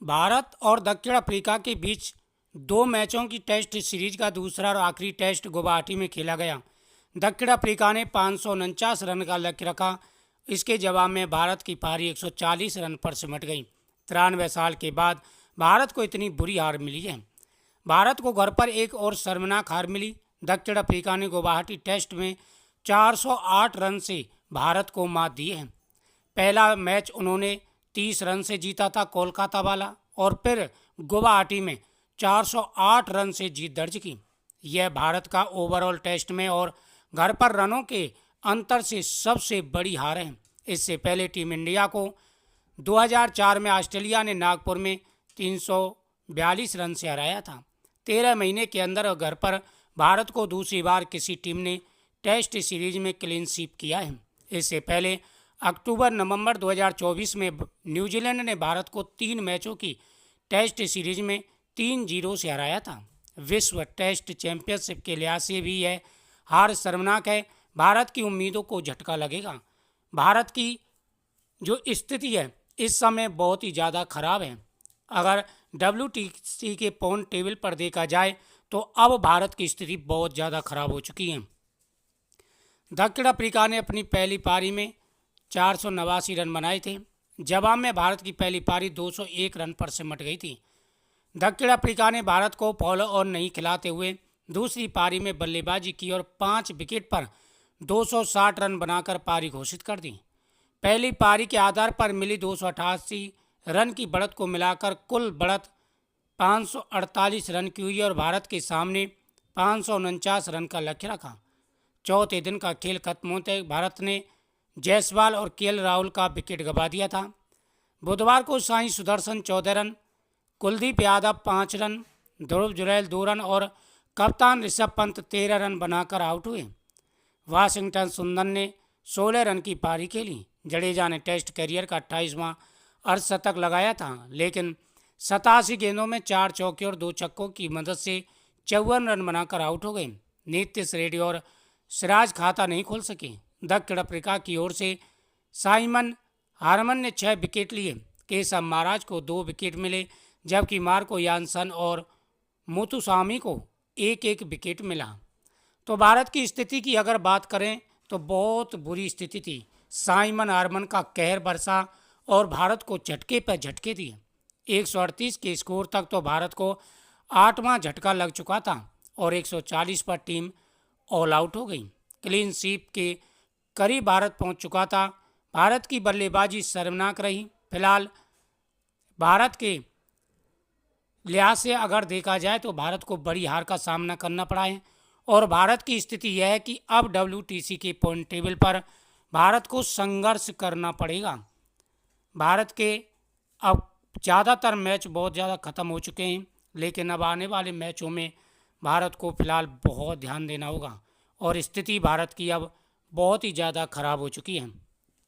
भारत और दक्षिण अफ्रीका के बीच 2 मैचों की टेस्ट सीरीज का दूसरा और आखिरी टेस्ट गुवाहाटी में खेला गया। दक्षिण अफ्रीका ने 549 रन का लक्ष्य रखा। इसके जवाब में भारत की पारी 140 रन पर सिमट गई। 93 साल के बाद भारत को इतनी बुरी हार मिली है। भारत को घर पर एक और शर्मनाक हार मिली। दक्षिण अफ्रीका ने गुवाहाटी टेस्ट में 408 रन से भारत को मात दी है। पहला मैच उन्होंने 30 रन से जीता था कोलकाता वाला, और फिर गुवाहाटी में 408 रन से जीत दर्ज की। यह भारत का ओवरऑल टेस्ट में और घर पर रनों के अंतर से सबसे बड़ी हार है। इससे पहले टीम इंडिया को 2004 में ऑस्ट्रेलिया ने नागपुर में 342 रन से हराया था। 13 महीने के अंदर घर पर भारत को दूसरी बार किसी टीम ने टेस्ट सीरीज में क्लीन स्वीप किया है। इससे पहले अक्टूबर-नवंबर 2024 में न्यूजीलैंड ने भारत को 3 मैचों की टेस्ट सीरीज में 3-0 से हराया था। विश्व टेस्ट चैंपियनशिप के लिहाज से भी यह हार शर्मनाक है। भारत की उम्मीदों को झटका लगेगा। भारत की जो स्थिति है इस समय बहुत ही ज़्यादा खराब है। अगर WTC के पॉइंट टेबल पर देखा जाए तो अब भारत की स्थिति बहुत ज़्यादा खराब हो चुकी है। दक्षिण अफ्रीका ने अपनी पहली पारी में 489 रन बनाए थे। जवाब में भारत की पहली पारी 201 रन पर सिमट गई थी। दक्षिण अफ्रीका ने भारत को फॉलो ऑन नहीं खिलाते हुए दूसरी पारी में बल्लेबाजी की और 5 विकेट पर 260 रन बनाकर पारी घोषित कर दी। पहली पारी के आधार पर मिली 288 रन की बढ़त को मिलाकर कुल बढ़त 548 रन की हुई और भारत के सामने 549 रन का लक्ष्य रखा। चौथे दिन का खेल खत्म होते भारत ने जायसवाल और केएल राहुल का विकेट गंवा दिया था। बुधवार को साई सुदर्शन 14 रन, कुलदीप यादव 5 रन, ध्रुव जुरैल 2 रन और कप्तान ऋषभ पंत 13 रन बनाकर आउट हुए। वाशिंगटन सुंदर ने 16 रन की पारी खेली। जडेजा ने टेस्ट करियर का 28वां अर्धशतक लगाया था, लेकिन 87 गेंदों में 4 चौके और 2 छक्कों की मदद से 54 रन बनाकर आउट हो गए। नीतीश रेड्डी और सिराज खाता नहीं खोल सके। दक्षिण अफ्रीका की ओर से साइमन हार्मन ने 6 विकेट लिए। केशव महाराज को 2 विकेट मिले, जबकि मार्को यानसन और मुथुसामी को 1-1 विकेट मिला। तो भारत की स्थिति की अगर बात करें तो बहुत बुरी स्थिति थी। साइमन हार्मन का कहर बरसा और भारत को झटके पर झटके दिए। 138 के स्कोर तक तो भारत को 8वां झटका लग चुका था और 140 पर टीम ऑल आउट हो गई। क्लीन स्वीप के करीब भारत पहुंच चुका था। भारत की बल्लेबाजी शर्मनाक रही। फिलहाल भारत के लिहाज से अगर देखा जाए तो भारत को बड़ी हार का सामना करना पड़ा है और भारत की स्थिति यह है कि अब WTC के पॉइंट टेबल पर भारत को संघर्ष करना पड़ेगा। भारत के अब ज़्यादातर मैच बहुत ज़्यादा ख़त्म हो चुके हैं, लेकिन अब आने वाले मैचों में भारत को फिलहाल बहुत ध्यान देना होगा और स्थिति भारत की अब बहुत ही ज़्यादा खराब हो चुकी है।